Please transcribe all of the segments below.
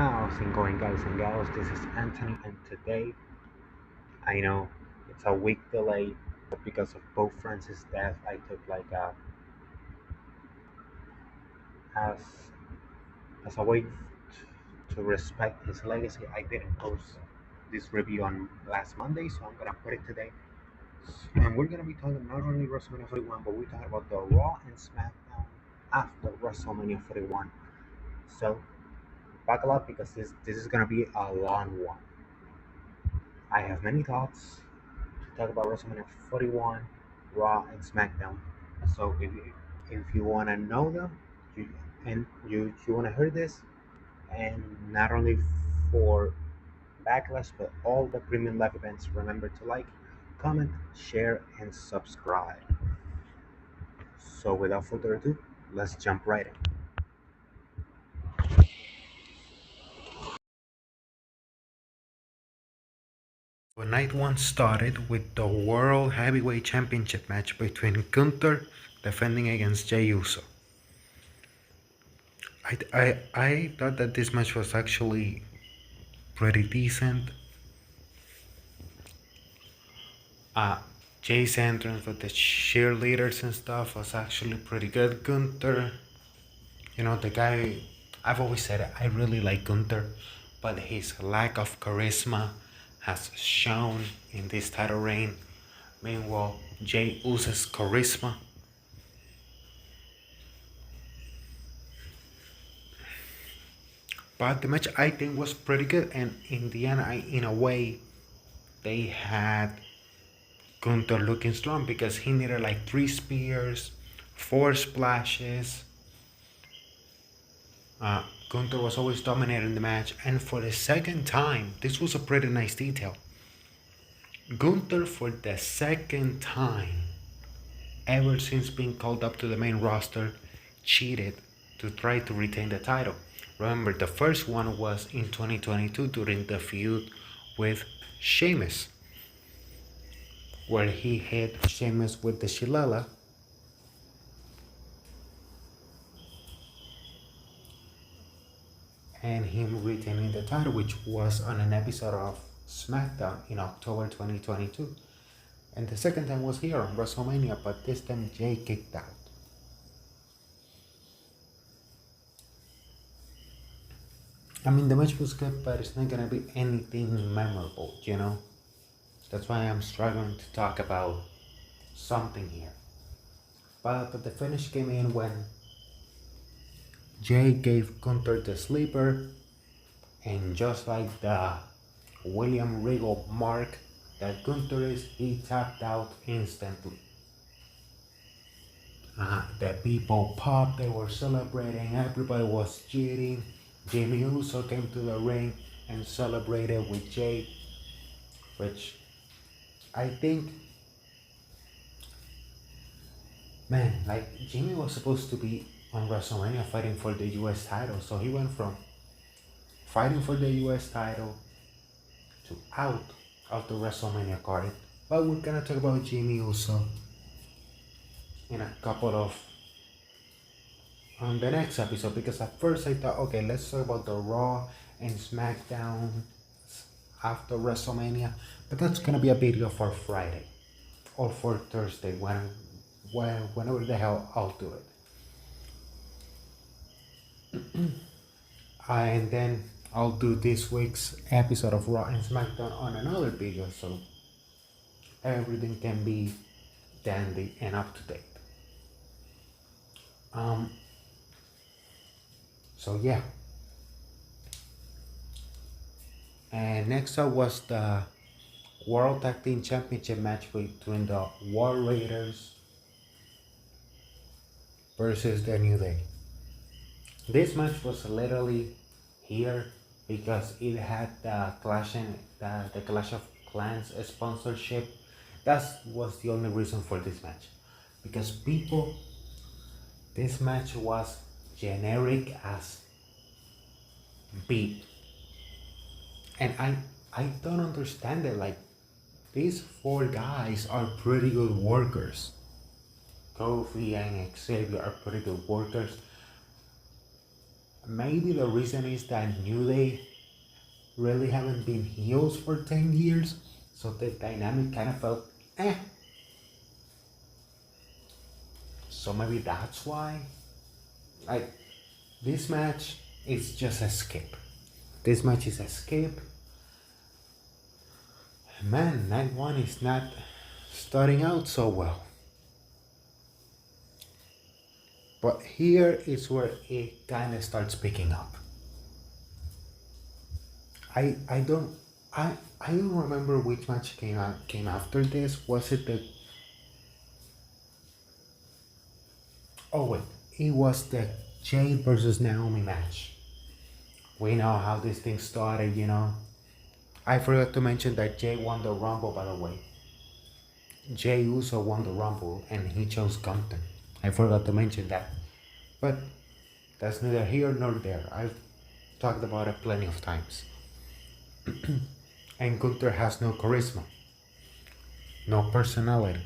How's it going, guys and gals? This is Anthony, and today I know it's a week delay, but because of Pope Francis' death, I took as as a way to respect his legacy. I didn't post this review on last Monday, so I'm gonna put it today. And we're gonna be talking not only WrestleMania 41, but we're talking about the Raw and SmackDown after WrestleMania 41. So buckle up because this is gonna be a long one. I have many thoughts talk about WrestleMania 41, Raw, and SmackDown. So if you want to know them, you, and you want to hear this, and not only for Backlash but all the premium live events, remember to like, comment, share, and subscribe. So without further ado, let's jump right in. So night one started with the World Heavyweight Championship match between Gunther defending against Jey Uso. I thought that this match was actually pretty decent. Uh, Jay's entrance with the cheerleaders and stuff was actually pretty good. Gunther, the guy, I've always said it, I really like Gunther, but his lack of charisma has shown in this title reign. Meanwhile, Jay Uso's charisma. But the match I think was pretty good, and in the end, in a way, they had Gunther looking strong because he needed like 3 spears, 4 splashes. Gunther was always dominating the match, and for the second time, this was a pretty nice detail. Gunther, for the second time ever since being called up to the main roster, cheated to try to retain the title. Remember, the first one was in 2022 during the feud with Sheamus, where he hit Sheamus with the Shillelagh. And him retaining the title, which was on an episode of SmackDown in October 2022. And the second time was here on WrestleMania, but this time Jay kicked out. I mean, the match was good, but it's not gonna be anything memorable. That's why I'm struggling to talk about something here. But the finish came in when Jay gave Gunther the sleeper, and just like the William Regal mark that Gunther is, he tapped out instantly. The people popped, they were celebrating, everybody was cheering. Jimmy Uso came to the ring and celebrated with Jay, which I think, man, like Jimmy was supposed to be on WrestleMania fighting for the US title, so he went from fighting for the US title to out of the WrestleMania card. But we're gonna talk about Jimmy Uso in a couple of on the next episode, because at first I thought, okay, let's talk about the Raw and SmackDown after WrestleMania, but that's gonna be a video for Friday or for Thursday, whenever the hell I'll do it. And then I'll do this week's episode of Raw and SmackDown on another video, so everything can be dandy and up to date. So yeah. And next up was the World Tag Team Championship match between the War Raiders versus the New Day. This match was literally here because it had the Clash of Clans sponsorship. That was the only reason for this match, because this match was generic as beat, and I don't understand it. Like, these 4 guys are pretty good workers. Kofi and Xavier are pretty good workers. Maybe the reason is that New Day really haven't been heels for 10 years, so the dynamic kind of felt eh. So maybe that's why. Like, this match is just a skip. This match is a skip. Man, night one is not starting out so well. But here is where it kind of starts picking up. I don't I don't remember which match came after this. Was it the Oh wait, it was the Jade versus Naomi match. We know how this thing started, you know. I forgot to mention that Jay won the Rumble, by the way. Jay Uso won the Rumble and he chose Gunther. I forgot to mention that. But that's neither here nor there. I've talked about it plenty of times. And Gunther has no charisma, no personality.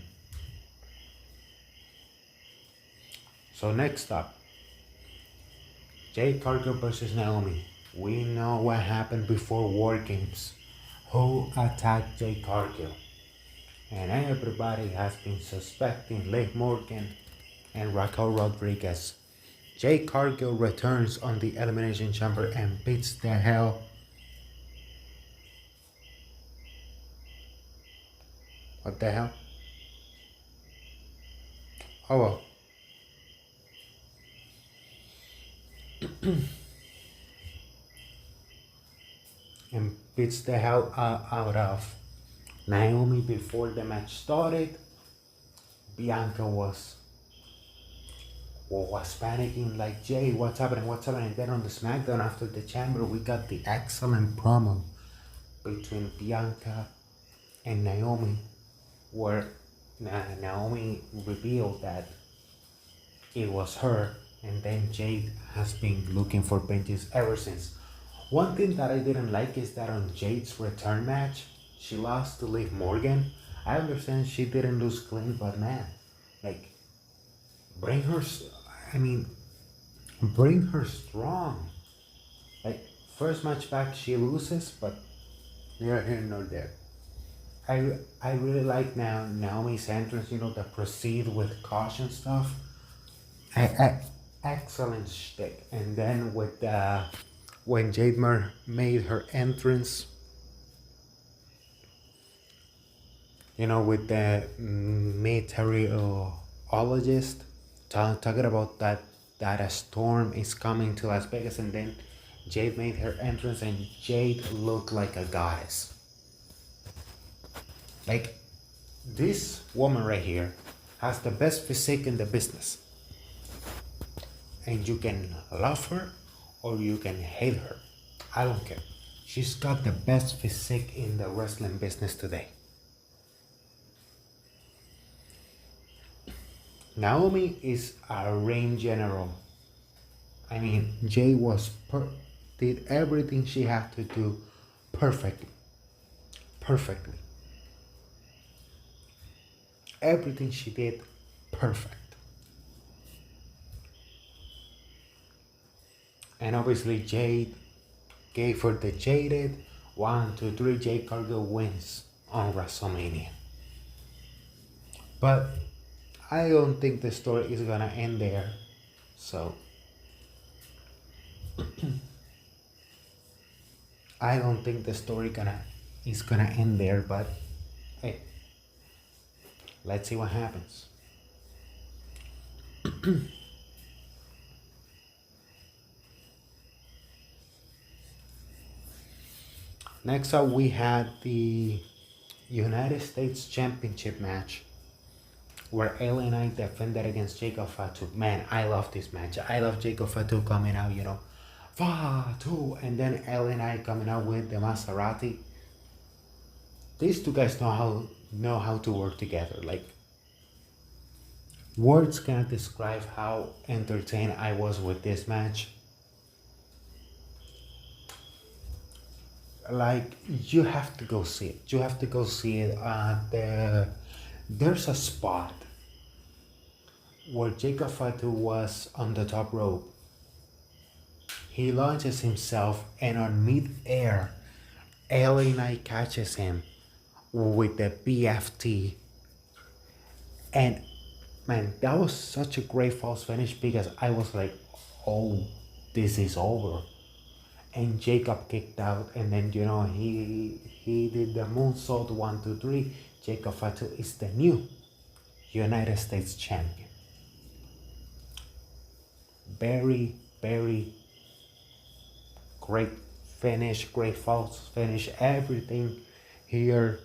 So next up, Jade Cargill versus Naomi. We know what happened before War Games. Who attacked Jade Cargill? And everybody has been suspecting Liv Morgan and Raquel Rodriguez. Jade Cargill returns on the Elimination Chamber and beats the hell. What the hell? Oh well. And beats the hell out of Naomi before the match started. Bianca was panicking like, Jay, what's happening? And then on the SmackDown after the chamber, we got the excellent promo between Bianca and Naomi, where Naomi revealed that it was her, and then Jade has been looking for vengeance ever since. One thing that I didn't like is that on Jade's return match, she lost to Liv Morgan. I understand she didn't lose clean, but man, like, bring her strong. Like, first match back she loses, but neither here nor there. I really like now Naomi's entrance, you know, the proceed with caution stuff. Excellent shtick. And then with when Jade made her entrance, you know, with the meteorologist talking about that a storm is coming to Las Vegas, and then Jade made her entrance and Jade looked like a goddess. Like, this woman right here has the best physique in the business. And you can love her or you can hate her. I don't care. She's got the best physique in the wrestling business today. Naomi is a ring general. I mean, Jay did everything she had to do perfectly. Everything she did, perfect. And obviously Jade gave her the jaded 1, 2, 3. Jade Cargill wins on WrestleMania. But I don't think the story is gonna end there. So I don't think the story is gonna end there, but hey, let's see what happens. Next up, we had the United States Championship match where LA Knight defended against Jacob Fatu. Man, I love this match. I love Jacob Fatu coming out, you know, Fatu, and then LA Knight coming out with the Maserati. These two guys know how to work together. Like, words can't describe how entertained I was with this match. Like, you have to go see it. You have to go see it. There's a spot where Jacob Fatu was on the top rope. He launches himself, and on mid-air, LA Knight catches him with the BFT. And man, that was such a great false finish because I was like, oh, this is over. And Jacob kicked out, and then he did the moonsault 1, 2, 3. Jacob Fatu is the new United States champion. Very, very great finish, great false finish, everything here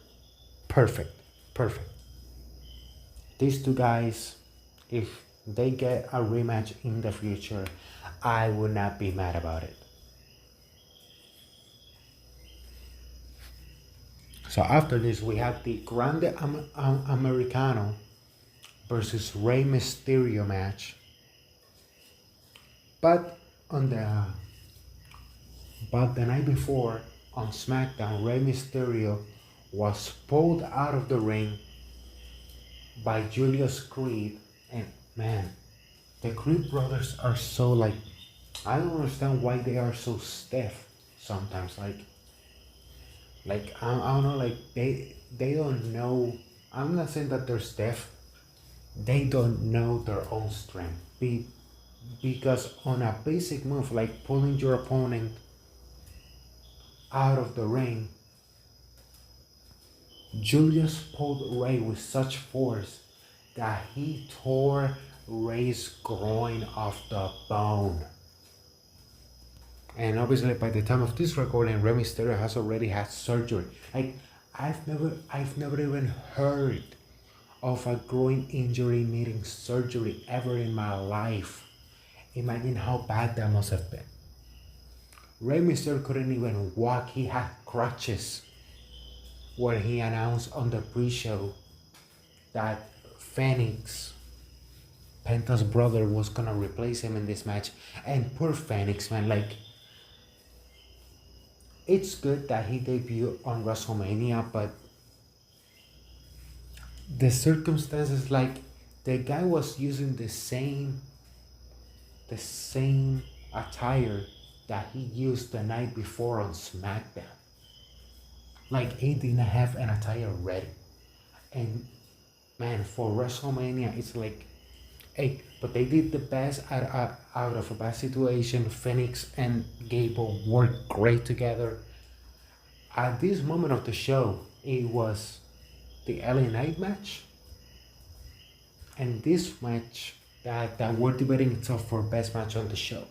perfect, perfect. These two guys, if they get a rematch in the future, I would not be mad about it. So after this, we have the Grande Americano versus Rey Mysterio match. But on the night before on SmackDown, Rey Mysterio was pulled out of the ring by Julius Creed, and man, the Creed brothers are so like, I don't understand why they are so stiff sometimes. Like I don't know, like they don't know. I'm not saying that they're stiff. They don't know their own strength. Because on a basic move like pulling your opponent out of the ring, Julius pulled Rey with such force that he tore Rey's groin off the bone. And obviously by the time of this recording, Rey Mysterio has already had surgery. Like I've never even heard of a groin injury needing surgery ever in my life. Imagine how bad that must have been. Rey Mysterio couldn't even walk. He had crutches when he announced on the pre-show that Phoenix, Penta's brother, was gonna replace him in this match. And poor Phoenix, man, like, it's good that he debuted on WrestleMania, but the circumstances, like, the guy was using the same attire that he used the night before on SmackDown. Like, he didn't have an attire ready. And man, for WrestleMania, it's like, hey, but they did the best out of a bad situation. Phoenix and Gable worked great together. At this moment of the show, it was the LA Knight match and this match that we're debating itself for best match on the show.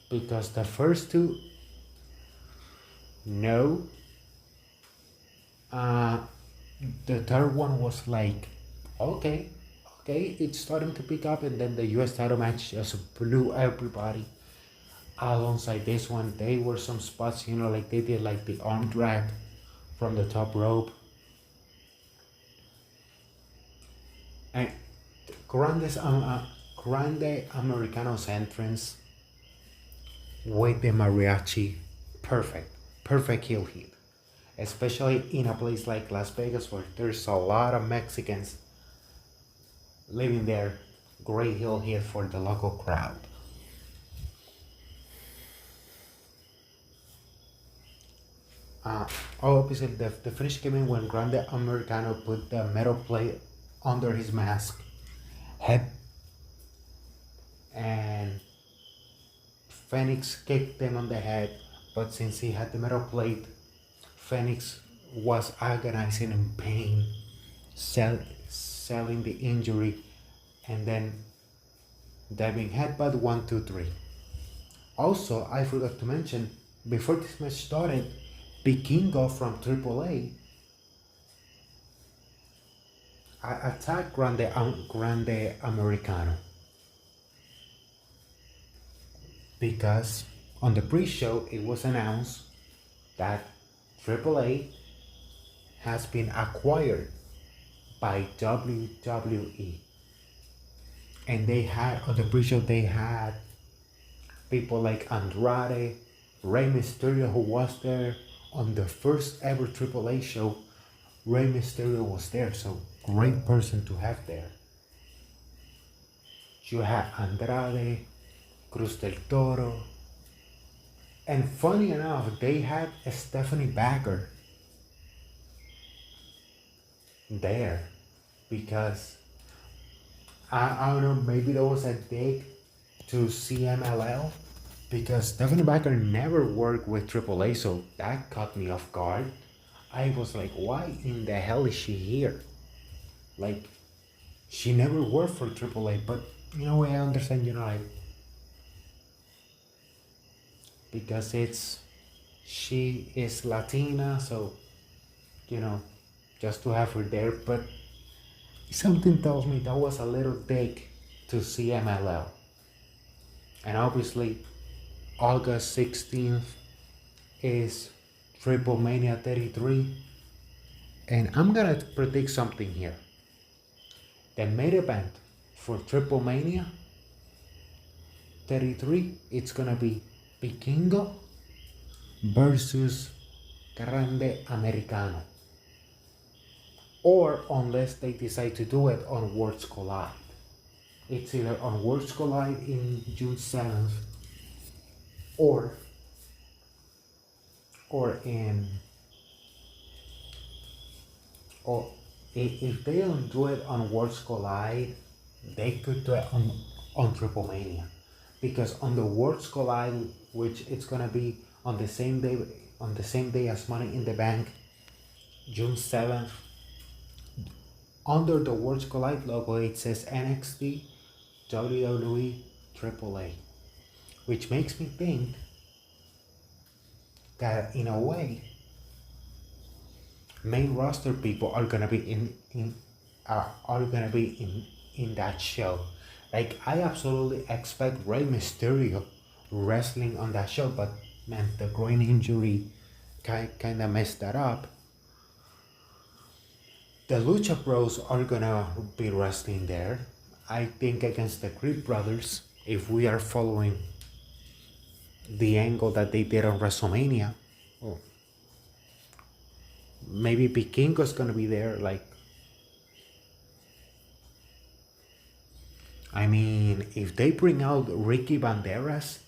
Because the first two, no. The third one was like, okay, it's starting to pick up, and then the US title match just blew everybody. Alongside this one, there were some spots, like they did like the arm drag from the top rope. And Grande Americano's entrance with the mariachi, perfect heel hit. Especially in a place like Las Vegas where there's a lot of Mexicans living there. Great heel hit for the local crowd. Obviously the finish came in when Grande Americano put the metal plate under his mask head, and Phoenix kicked him on the head, but since he had the metal plate, Phoenix was agonizing in pain, selling the injury, and then diving headbutt 1, 2, 3. Also, I forgot to mention, before this match started, Vikingo from AAA attacked Grande Americano because on the pre-show it was announced that AAA has been acquired by WWE, and they had on the pre-show they had people like Andrade, Rey Mysterio, who was there on the first ever AAA show. Rey Mysterio was there, so great person to have there. You had Andrade, Cruz del Toro. And funny enough, they had Stephanie Bagger there because I don't know, maybe there was a dig to CMLL because Stephanie Bagger never worked with AAA, so that caught me off guard. I was like, why in the hell is she here? Like, she never worked for AAA, but you know, I understand, like, because she is Latina, so, you know, just to have her there, but something tells me that was a little dig to CMLL. And obviously, August 16th is Triple Mania 33. And I'm gonna predict something here. The main event for Triple Mania 33, it's gonna be Vikingo versus Grande Americano. Or unless they decide to do it on Worlds Collide. It's either on Worlds Collide in June 7th or or in or if they don't do it on Worlds Collide, they could do it on Triple Mania, because on the Worlds Collide, which it's gonna be on the same day as Money in the Bank, June 7th, under the Worlds Collide logo it says NXT, WWE, AAA, which makes me think that in a way main roster people are gonna be in that show. Like, I absolutely expect Rey Mysterio wrestling on that show, but man, the groin injury kind of messed that up. The Lucha Bros are gonna be wrestling there, I think, against the Creed Brothers, if we are following the angle that they did on WrestleMania. Oh, maybe Vikingo's gonna be there. Like, I mean, if they bring out Ricky Banderas,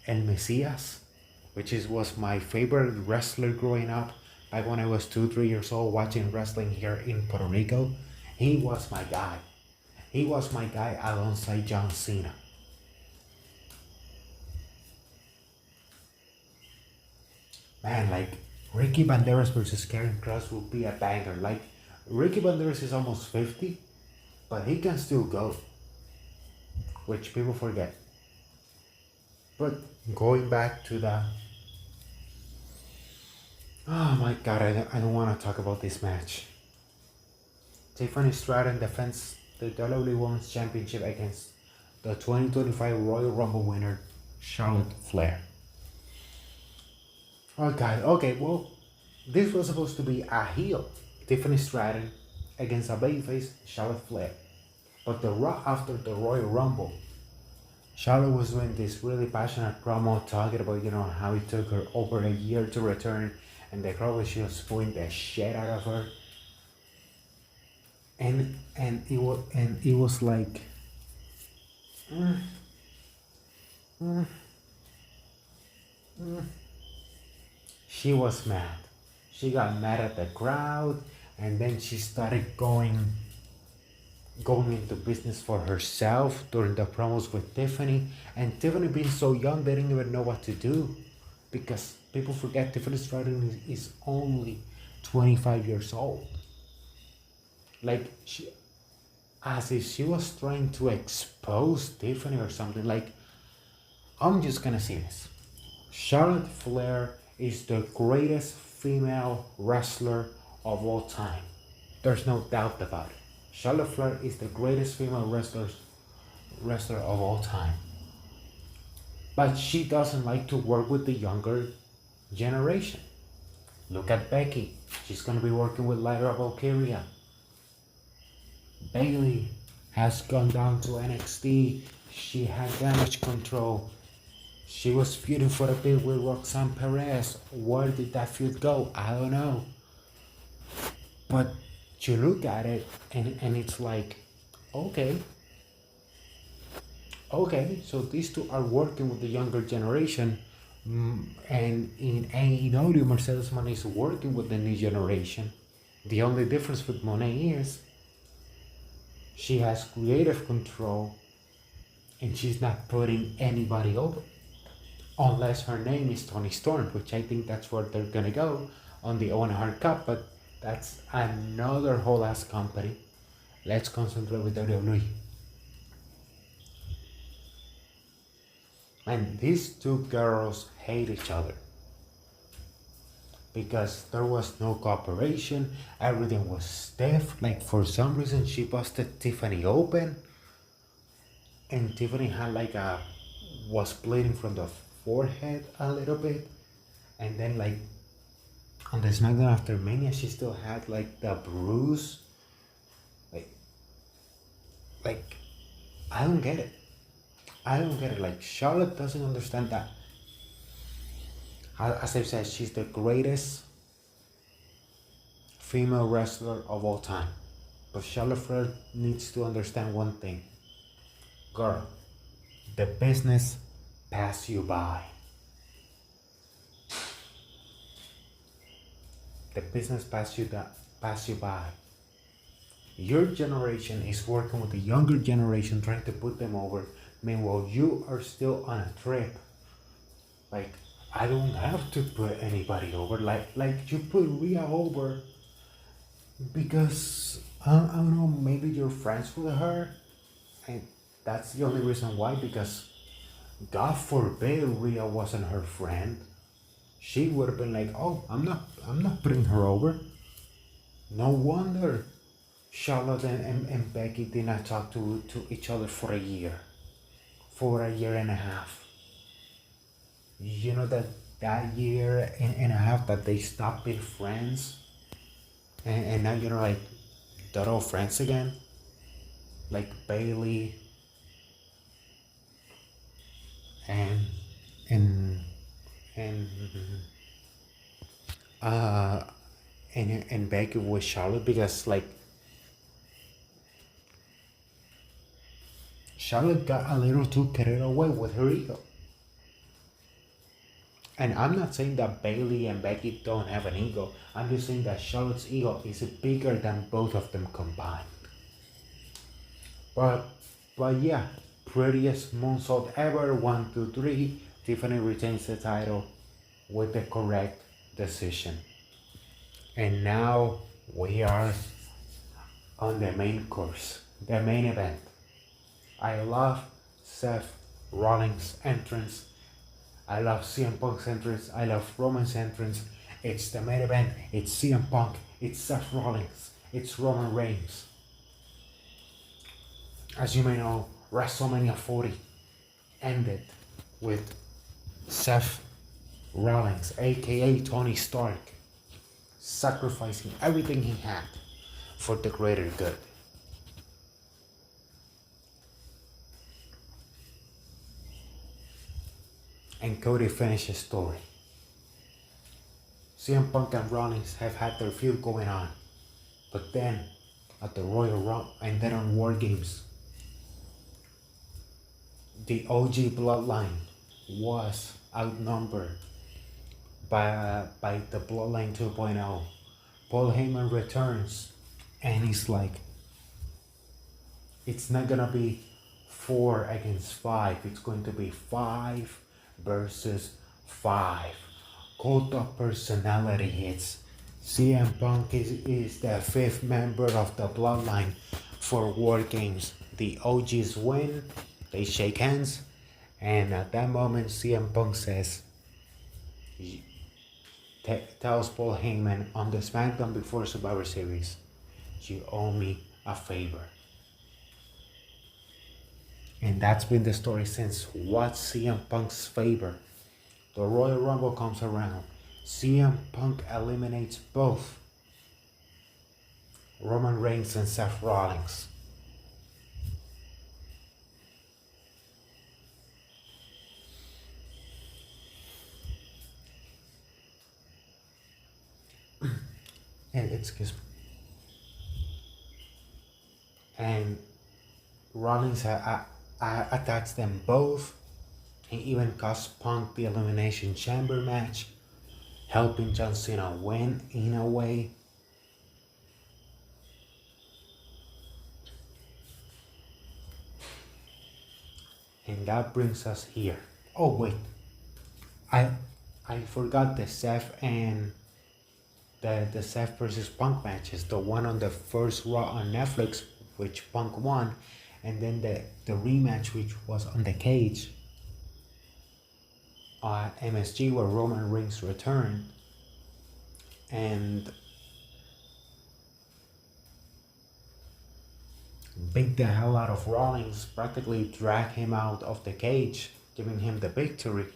El Mesias, which was my favorite wrestler growing up, back when I was 2, 3 years old watching wrestling here in Puerto Rico, he was my guy. He was my guy alongside John Cena. Man, like, Ricky Banderas versus Karen Cross would be a banger. Like, Ricky Banderas is almost 50, but he can still go, which people forget. But going back to the... Oh my god, I don't want to talk about this match. Tiffany Stratton defends the WWE Women's Championship against the 2025 Royal Rumble winner, Charlotte Flair. Oh god, okay, well, this was supposed to be a heel, Tiffany Stratton, against a babyface, Charlotte Flair. But after the Royal Rumble, Charlotte was doing this really passionate promo talking about, how it took her over a year to return, and the crowd was just booing the shit out of her. And it was like, she was mad. She got mad at the crowd, and then she started going into business for herself during the promos with Tiffany. And Tiffany, being so young, they didn't even know what to do, because people forget Tiffany Stratton is only 25 years old. Like, as if she was trying to expose Tiffany or something. Like, I'm just gonna say this. Charlotte Flair is the greatest female wrestler of all time. There's no doubt about it. Charlotte Flair is the greatest female wrestler of all time. But she doesn't like to work with the younger generation. Look at Becky. She's gonna be working with Lyra Valkyria. Bayley has gone down to NXT. She had Damage Control. She was feuding for a bit with Roxanne Perez. Where did that feud go? I don't know. But you look at it and it's like, okay, Okay, so these two are working with the younger generation, and in AEW, Mercedes Monet is working with the new generation. The only difference with Monet is she has creative control and she's not putting anybody over. Unless her name is Tony Storm, which I think that's where they're gonna go on the Owen Hart Cup, but that's another whole ass company. Let's concentrate with WWE. And these two girls hate each other because there was no cooperation, everything was stiff. Like for some reason she busted Tiffany open, and Tiffany had like a was bleeding from the forehead a little bit, and then like on the SmackDown after Mania she still had like the bruise. Like like I don't get it. I don't get it. Like Charlotte doesn't understand that. As I said, she's the greatest female wrestler of all time. But Charlotte Flair needs to understand one thing. Girl, the business pass you by. The business pass you by. Your generation is working with the younger generation trying to put them over. Meanwhile, you are still on a trip. Like, I don't have to put anybody over. Like you put Rhea over because I don't know, maybe you're friends with her, and that's the only reason why. Because God forbid Rhea wasn't her friend, she would have been like, "Oh, I'm not putting her over." No wonder Charlotte and Becky did not talk to each other for a year and a half. You know that year and a half that they stopped being friends, and now like they're all friends again. Like Bailey and and and uh and Becky with Charlotte, because like Charlotte got a little too carried away with her ego. And I'm not saying that Bailey and Becky don't have an ego. I'm just saying that Charlotte's ego is bigger than both of them combined. But yeah, prettiest moonsault ever. 1, 2, 3. Tiffany retains the title with the correct decision. And now we are on the main course, the main event. I love Seth Rollins' entrance. I love CM Punk's entrance. I love Roman's entrance. It's the main event. It's CM Punk. It's Seth Rollins. It's Roman Reigns. As you may know, WrestleMania 40 ended with Seth Rollins, aka Tony Stark, sacrificing everything he had for the greater good. And Cody finished his story. CM Punk and Rollins have had their feud going on, but then at the Royal Rumble and then on War Games, the OG Bloodline was outnumbered by the Bloodline 2.0. Paul Heyman returns and he's like, it's not gonna be 4 against 5, it's going to be 5 versus 5. Cult of personality hits. CM Punk is the 5th member of the Bloodline for War Games. The OGs win, they shake hands, and at that moment CM Punk says, tells Paul Heyman on the SmackDown before Survivor Series, you owe me a favor. And that's been the story since. What's CM Punk's favor? The Royal Rumble comes around. CM Punk eliminates both Roman Reigns and Seth Rollins. And excuse me. And Rollins attacks them both. He even cost Punk the Elimination Chamber match, helping John Cena win in a way. And that brings us here. Oh wait, I I forgot the Seth and the Seth versus Punk matches. The one on the first Raw on Netflix, which Punk won, and then the rematch, which was on the cage MSG, where Roman Reigns returned and beat the hell out of Rollins, practically drag him out of the cage, giving him the victory.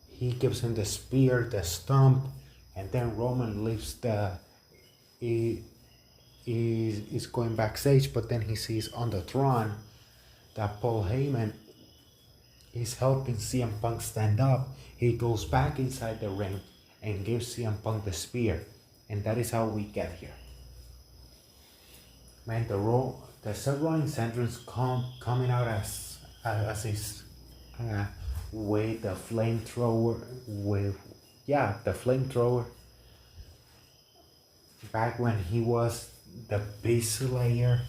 He gives him the spear, the stomp, and then Roman leaves he is going backstage, but then he sees on the throne that Paul Heyman is helping CM Punk stand up. He goes back inside the ring and gives CM Punk the spear, and that is how we get here. Man, the Seth Rollins entrance coming out as his with the flamethrower the flamethrower back when he was the Beast Slayer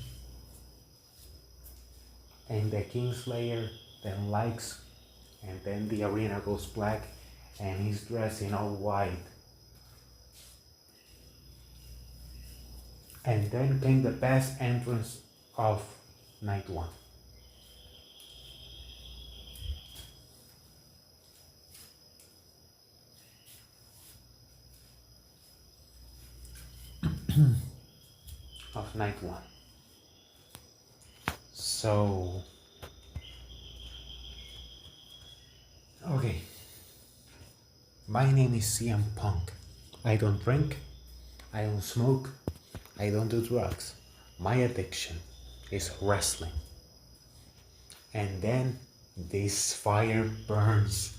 and the Kingslayer, then likes, and then the arena goes black and he's dressed in all white. And then came the best entrance of night one. Of night one. So, okay. My name is CM Punk. I don't drink, I don't smoke, I don't do drugs. My addiction is wrestling. And then this fire burns,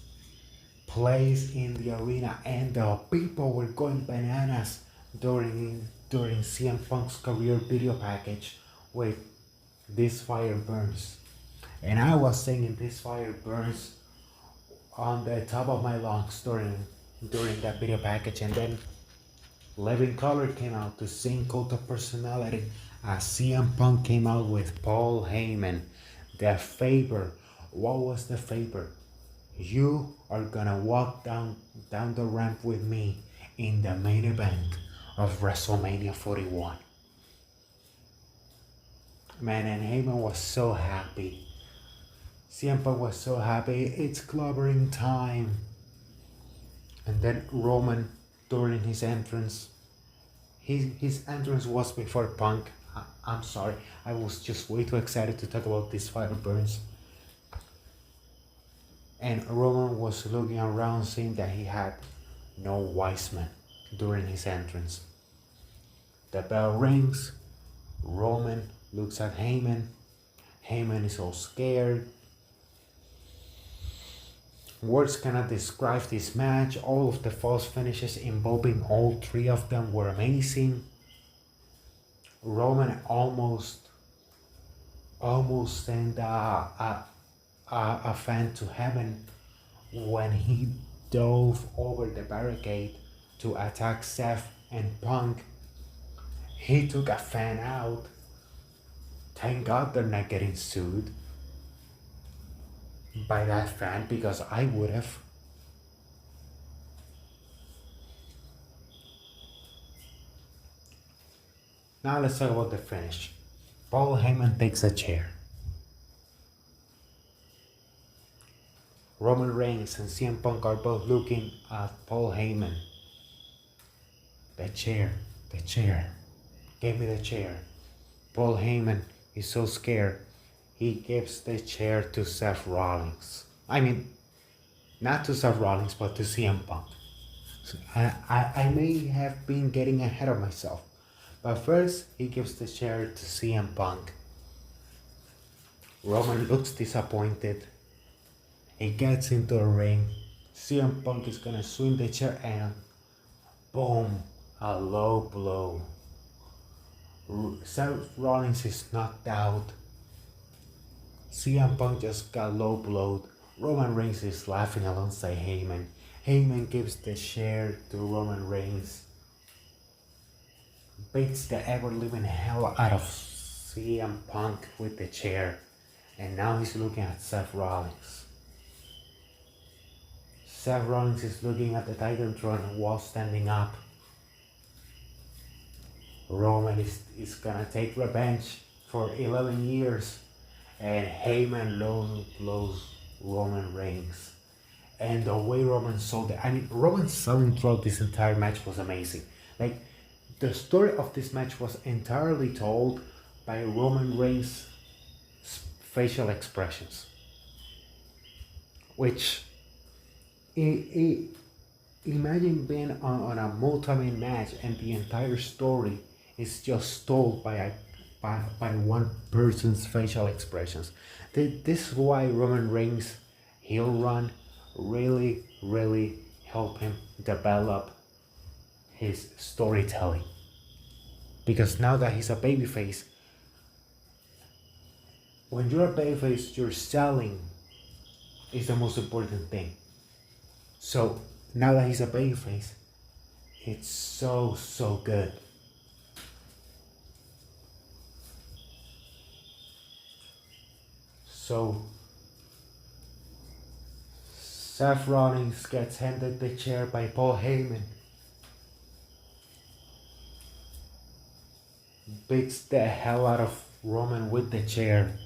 plays in the arena, and the people were going bananas during CM Punk's career video package with This Fire Burns. And I was singing This Fire Burns on the top of my lungs during that video package, and then Living Color came out to sing Cult of Personality as CM Punk came out with Paul Heyman. The favor. What was the favor? You are gonna walk down the ramp with me in the main event of WrestleMania 41. Man, and Heyman was so happy. CM Punk was so happy. It's clobbering time. And then Roman, during his entrance, his entrance was before Punk. I'm sorry, I was just way too excited to talk about This Fire Burns. And Roman was looking around, seeing that he had no wise men during his entrance. The bell rings. Roman looks at Heyman. Heyman is all scared. Words cannot describe this match. All of the false finishes involving all three of them were amazing. Roman almost sent a fan to heaven when he dove over the barricade to attack Seth and Punk. He took a fan out. Thank God they're not getting sued by that fan, because I would have. Now let's talk about the finish. Paul Heyman takes a chair. Roman Reigns and CM Punk are both looking at Paul Heyman. The chair. Give me the chair. Paul Heyman is so scared. He gives the chair to Seth Rollins. I mean, not to Seth Rollins, but to CM Punk. So I may have been getting ahead of myself. But first, he gives the chair to CM Punk. Roman looks disappointed. He gets into the ring. CM Punk is gonna swing the chair and boom, a low blow. Seth Rollins is knocked out. CM Punk just got low blowed. Roman Reigns is laughing alongside Heyman. Heyman gives the chair to Roman Reigns. Beats the ever living hell out of CM Punk with the chair. And now he's looking at Seth Rollins. Seth Rollins is looking at the Titantron while standing up. Roman is gonna take revenge for 11 years. And Heyman low blows Roman Reigns. And the way Roman sold it, I mean, Roman selling throughout this entire match was amazing. Like, the story of this match was entirely told by Roman Reigns' facial expressions. Which, imagine being on a multi-man match and the entire story is just told by one person's facial expressions. This is why Roman Reigns' heel run really helped him develop his storytelling. Because now that he's a babyface, when you're a babyface, your selling is the most important thing. So now that he's a babyface, it's so good. So Seth Rollins gets handed the chair by Paul Heyman. Beats the hell out of Roman with the chair.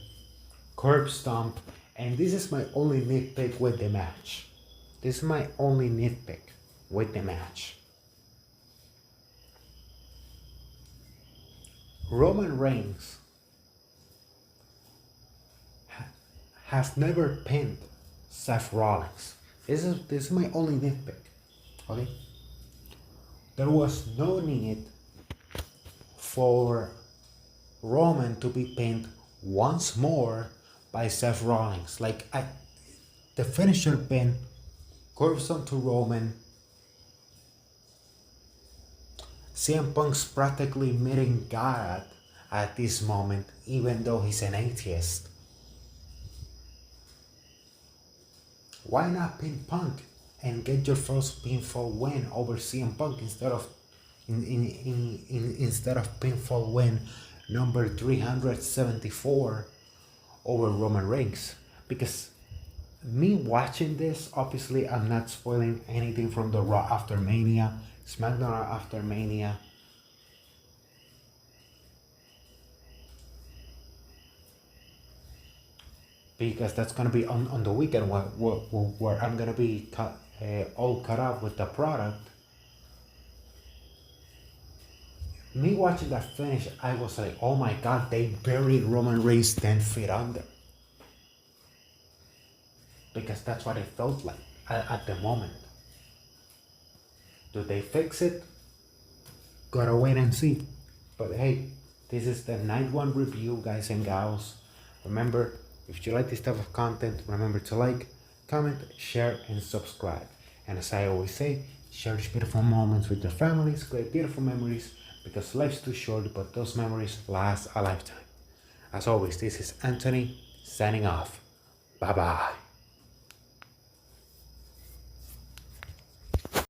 Curb stomp. And this is my only nitpick with the match. This is my only nitpick with the match. Roman Reigns has never pinned Seth Rollins. This is my only nitpick. Okay? There was no need for Roman to be pinned once more by Seth Rollins. Like, the finisher pin curves onto Roman. CM Punk's practically meeting God at this moment, even though he's an atheist. Why not pin Punk and get your first pinfall win over CM Punk instead of pinfall win number 374 over Roman Reigns? Because me watching this, obviously I'm not spoiling anything from the Raw after Mania, SmackDown after Mania. Because that's gonna be on the weekend where I'm gonna be all caught up with the product. Me watching that finish, I was like, oh my god, they buried Roman Reigns 10 feet under. Because that's what it felt like at the moment. Do they fix it? Gotta wait and see. But hey, this is the night one review, guys and gals. Remember, if you like this type of content, remember to like, comment, share, and subscribe. And as I always say, share these beautiful moments with your families, create beautiful memories, because life's too short, but those memories last a lifetime. As always, this is Anthony, signing off. Bye-bye.